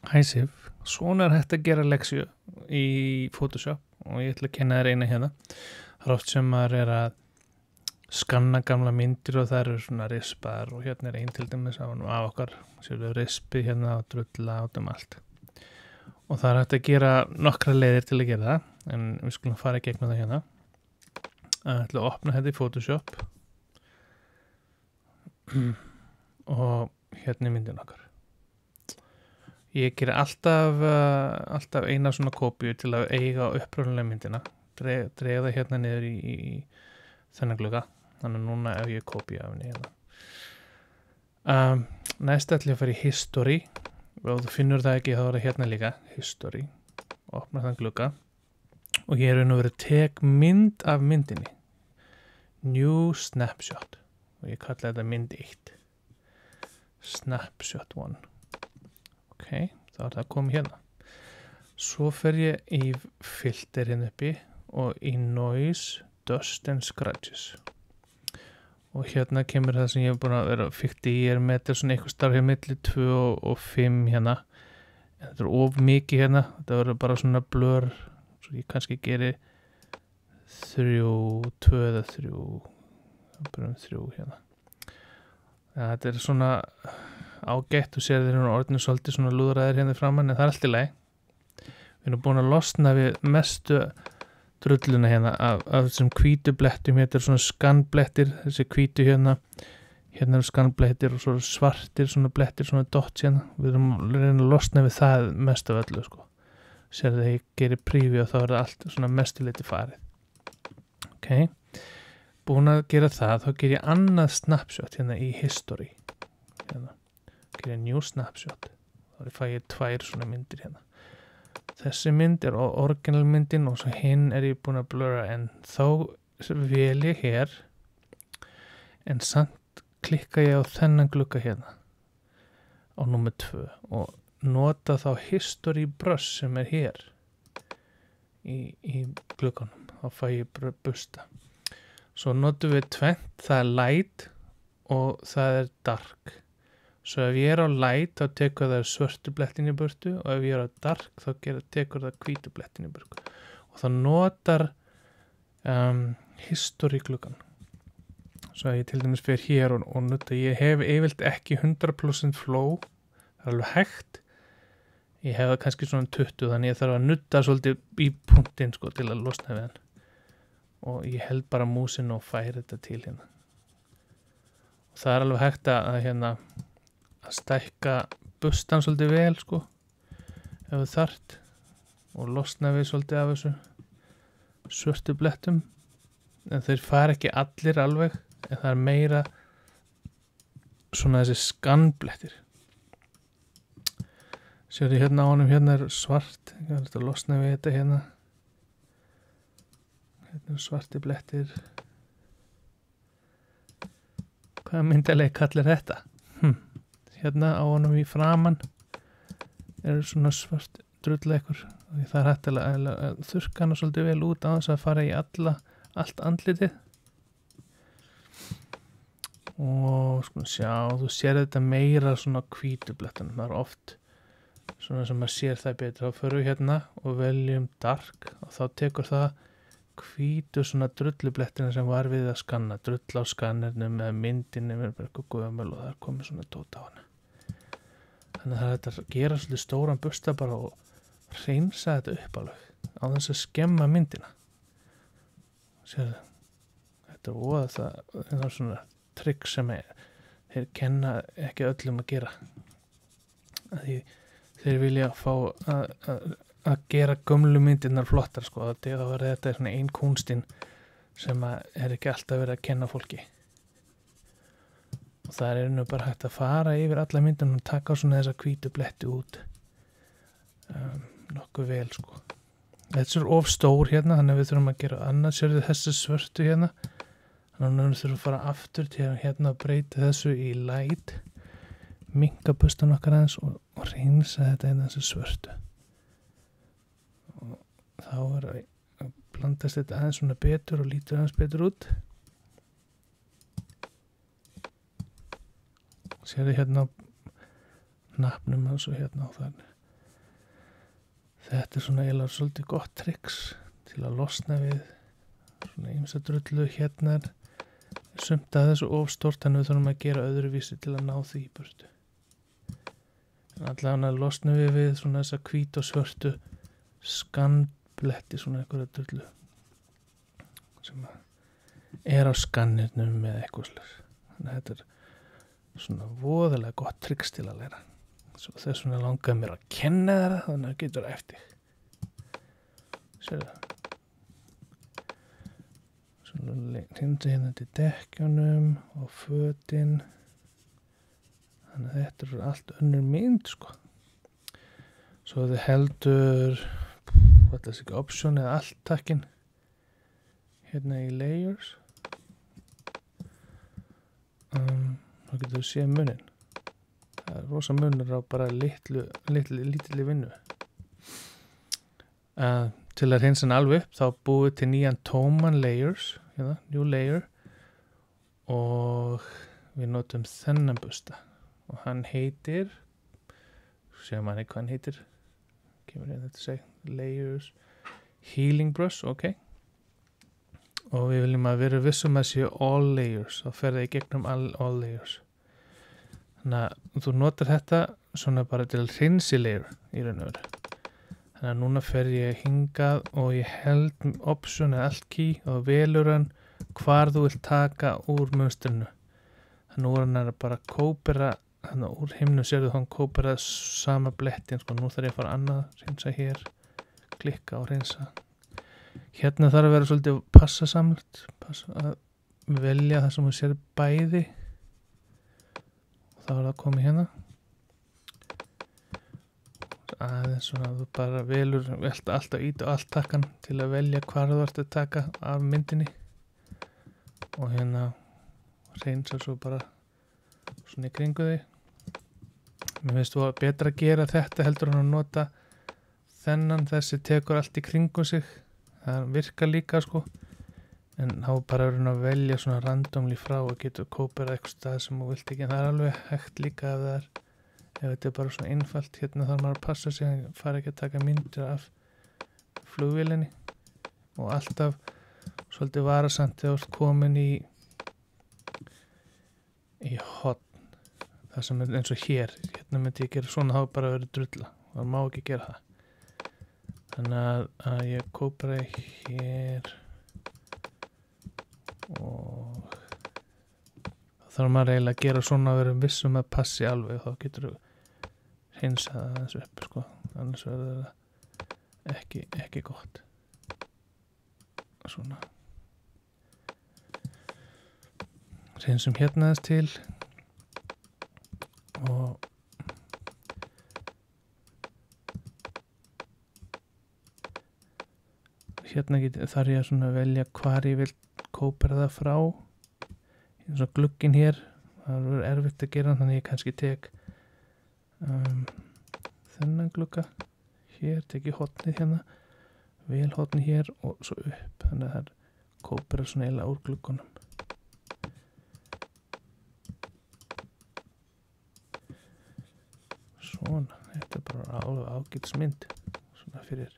Hæ Sif, svona hægt að gera leksju í Photoshop og ég ætla að kenna þér eina hérna. Það oft sem maður að skanna gamla myndir og það eru svona rispaðar og hérna ein til dæmis af okkar, sérðu rispi hérna og drulla át allt. Og það hægt að gera nokkra leiðir til að gera það, en við skulum fara í gegnum það hérna. Það ætla að opna þetta í Photoshop og hérna myndin okkar. Ég gerir alltaf eina svona kópíu til að eiga upprunalega myndina. Dreif það hérna niður í þennan glugga. Þannig að núna ef ég kópíu af henni hérna. Næst ætla ég að fara í History. Og þú finnur það ekki, þá er það hérna líka. History. Opna þann glugga. Og ég verið tek mynd af myndinni. New Snapshot. Og ég kalla þetta mynd 1. Snapshot 1. Ok, þá er það komið hérna. Svo fer ég í filter hérna uppi og í Noise, Dust and Scratches. Og hérna kemur það sem ég hef búin að vera fyrkt í. Ég með þetta svona eitthvað starf hér milli 2 og 5 hérna. En þetta of mikið hérna. Þetta verður bara svona blur. Svo ég kannski geri 2 eða 3. Bara 3 hérna. Ja, þetta er svona ágætt, þú sér þeir orðinu svolítið svona lúðræðir hérna framan, en það er allt í lagi. Við erum búin að losna við mestu drulluna hérna af þessum hvítu blettum. Þetta er svona skannblettir, þessi hvítu hérna eru skannblettir og svo svartir svona blettir, svona dots hérna. Við erum að losna við það mest af öllu, sko. Sér þegar ég gerir preview og þá er það allt svona mestu liti farið. Ok, búin að gera það, þá ger ég annað snapshot hérna í History. Hérna. Gerir New Snapshot. Þá fæ ég 2 svona myndir hérna. Þessi mynd er original myndin og svo hinn er ég búin að blurra, en þá vel ég hér en samt klikka ég á þennan glugga hérna á númer 2 og nota þá History brush sem er hér í glugganum. Þá fæ ég busta. Svo notum við tvennt, það er light og það er dark. Svo ef ég er á light þá tekur það svörtu blettin í burtu og ef ég er á dark þá tekur það hvítu blettin í burtu. Og það notar History gluggan. Svo ef ég til dæmis fyrir hér og nota, ég hef yfirleitt ekki 100% flow, það er alveg hægt. Ég hef það kannski svona 20, þannig ég þarf að nutta svolítið í punktinn, sko, til að losna við hann. Og ég held bara músin og færi þetta til hérna. Og það er alveg hægt að stækka bustan svolítið vel, sko, ef þú þarft, og losna við svolítið af þessu svörtu blettum. En þeir fara ekki allir alveg, en það er meira svona þessi skannblettir. Sérðu hérna á honum, hérna er svart, ég ætla að losna við þetta hérna. Hérna er svarti blettir. Hvaða myndaleg kallir þetta? Hérna á honum í framan er svona svart drulleikur og það er hægt að þurrka hana svolítið vel út á þess að fara í allt andlitið. Og sko sjá, þú sér þetta meira svona hvítu blettunum. Það er oft svona sem maður sér það betur. Þá förum við hérna og veljum dark og þá tekur það hvítu svona drullublettina sem var við að skanna. Drull á skannernum eða myndinni er bara eitthvað gömul og það er komið svona dót á hana. Þannig að það er þetta að gera svolítið stóran busta bara og hreinsa þetta upp alveg á þess að skemma myndina. Sérðu, þetta er óða það er svona trikk sem þeir kenna ekki öllum að gera. Þeir vilja fá að gera gömlu myndirnar flottar, sko. Þá er þetta svona ein kúnstinn sem er ekki alltaf verið að kenna fólki. Og það er nú bara hægt að fara yfir alla myndina og taka svona þessa hvítu bletti út nokkuð vel, sko. Þetta er of stór hérna, þannig að við þurfum að gera annað. Sérðu þessi svörtu hérna, þannig að við þurfum að fara aftur til hérna að breyta þessu í light, minnka bustan okkar aðeins og reynsa þetta hérna þessu svörtu. Og þá er að blandast þetta aðeins svona betur og lítur aðeins betur út. Sérðu hérna á nafnum og svo hérna á það Þetta svona eiginlega svolítið gott triks til að losna við svona ýmsa drullu hérna sumt að þessu ofstórt, þannig við þurfum að gera öðruvísi til að ná því í burtu. En allavega losnum við svona þessa hvít og svörtu skannbletti, svona einhverja drullu sem er á skannirnum með eitthvað slags. Þannig að þetta er svona voðalega gott triks til að læra. Svo þess vegna langaði mér að kenna þér það, þannig að getur eftir. Sérðu það? Svona hrindi hérna til dekkjunum og fötin. Þannig að þetta er allt önnur mynd, sko. Svo þið heldur, hvað er þessi ekki, option eða alt-takkin hérna í layers. Þá getur við séð munin. Það er rosa munur á bara lítilli vinnu. Til að hreinsa hann alveg upp, þá búið til nýjan tóman layers, hérna, new layer, og við notum þennan busta. Og hann heitir, séum hann hvað hann heitir, kemur hérna til að segja, layers, healing brush, ok. Og við viljum að vera vissum að séu all layers, þá fer það í gegnum all layers. Þannig að þú notar þetta svona bara til hreinsi layer í raun og veru. Þannig að núna fer ég hingað og ég held option eða alt key og velur hann hvar þú vilt taka úr mönstrinu. Þannig að nú er hann bara að kópera, þannig að úr himnu sérðu hann kópera sama blettin, sko. Nú þarf ég að fara annað, hreinsa hér, klikka og hreinsa. Hérna þarf að vera svolítið passasamlegt, að velja það sem þú sér bæði. Þá er það komið hérna. Aðeins svona þú bara velur, velta alltaf ít og allt takkan til að velja hvar þú ert að taka af myndinni. Og hérna hreinsa svo bara svona í kringu þig. Mér finnst þú betra að gera þetta heldur en að nota þennan, þessi tekur allt í kringu sig. Það virkar líka, sko. En þá bara verður að velja svona randomli frá og getur kóperað eitthvað stað sem þú vilt ekki. En það er alveg hægt líka ef þetta er bara svona einfalt. Hérna þarf maður að passa sig að fara ekki að taka myndir af flugvélinni. Og alltaf svolítið varasamt þegar þú ert komin í horn. Það sem er eins og hér. Hérna myndi ég gera svona, þá bara verður drulla. Það má ekki gera það. Þannig að ég kóperaði hér. Og þá þarf maður eiginlega að gera svona að vera vissum að passi alveg, þá getur þú hreinsað það þessu upp, sko. Annars verður það ekki gott. Svona hreinsum hérna þess til og hérna þarf ég að svona velja hvar ég vil kópera það frá. Eins og glugginn hér, það verður erfitt að gera, þannig ég kannski tek þennan glugga hér, tek ég hotnið hérna, vel hotnið hér og svo upp, þannig að það kópera svona eiginlega úr gluggunum. Svona, þetta er bara alveg ágætismynd, svona fyrir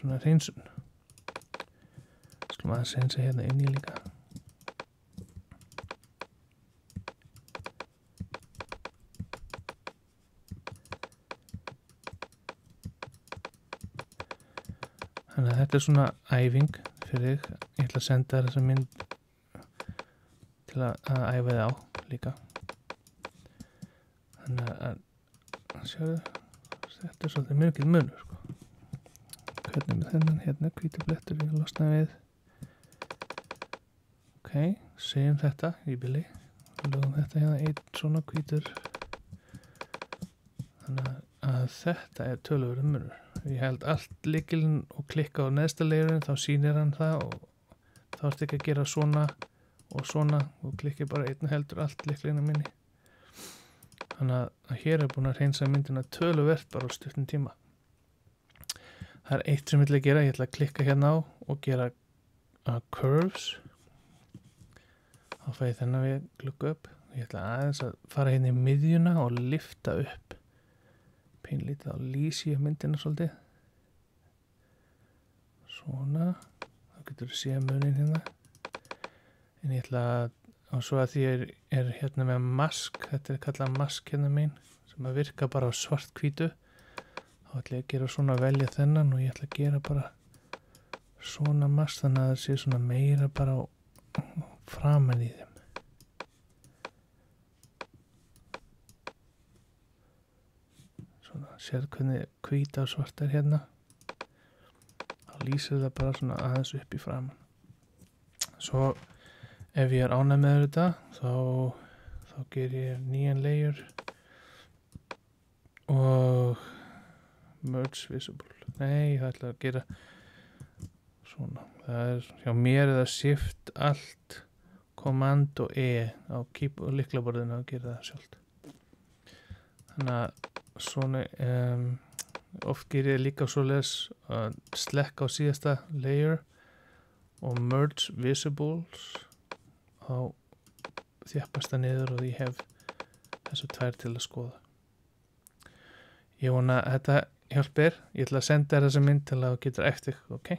svona hreinsun. Skulum aðeins hreinsa hérna inn í líka. Þannig að þetta er svona æfing fyrir þig. Ég ætla að senda þér þessa mynd til að æfa þig á líka. Þannig að sjáðu, þetta er svolítið mikil munur, sko. Hvernig með þennan, hérna hvítur blettur ég losna við. Ok, segjum þetta í bili. Lögum þetta hérna einn svona hvítur. Þannig að þetta er töluverður munur. Ég held allt lykilinn og klikka á neðsta layerinn, þá sýnir hann það og þá ertu ekki að gera svona og svona og klikki bara einn heldur allt lykilinn á minni. Þannig að hér er búin að hreinsa myndina töluvert bara á stuttum tíma. Það er eitt sem ég ætla að gera. Ég ætla að klikka hérna á og gera curves. Þá þá fæ ég þennan við glugga upp og ég ætla aðeins að fara hérna í miðjuna og lyfta upp pínlítið og lýsi ég myndina svolítið svona, þá getur þú séð munin hérna en ég ætla að og svo að því er hérna með mask, þetta er kallað mask hérna mín sem að virka bara á svart-hvítu þá ætla ég að gera svona velja þennan og ég ætla að gera bara svona mask þannig að það sé svona meira bara á framan í þeim svona, sér hvernig hvíta og svart er hérna þá lýsir það bara svona aðeins upp í framan svo ef ég er ánægð með þetta þá ger ég nýjan layer og merge visible nei, það ætla að gera svona, það er hjá mér eða shift alt command og e á lyklaborðinu að gera það sjálft þannig að svona oft ger ég líka svoleiðis að slekka á síðasta layer og merge visibles þá þjappast það niður og ég hef þessu tvær til að skoða ég vona að þetta hjálpir ég ætla að senda þér þessa mynd til að þú getur eftir ok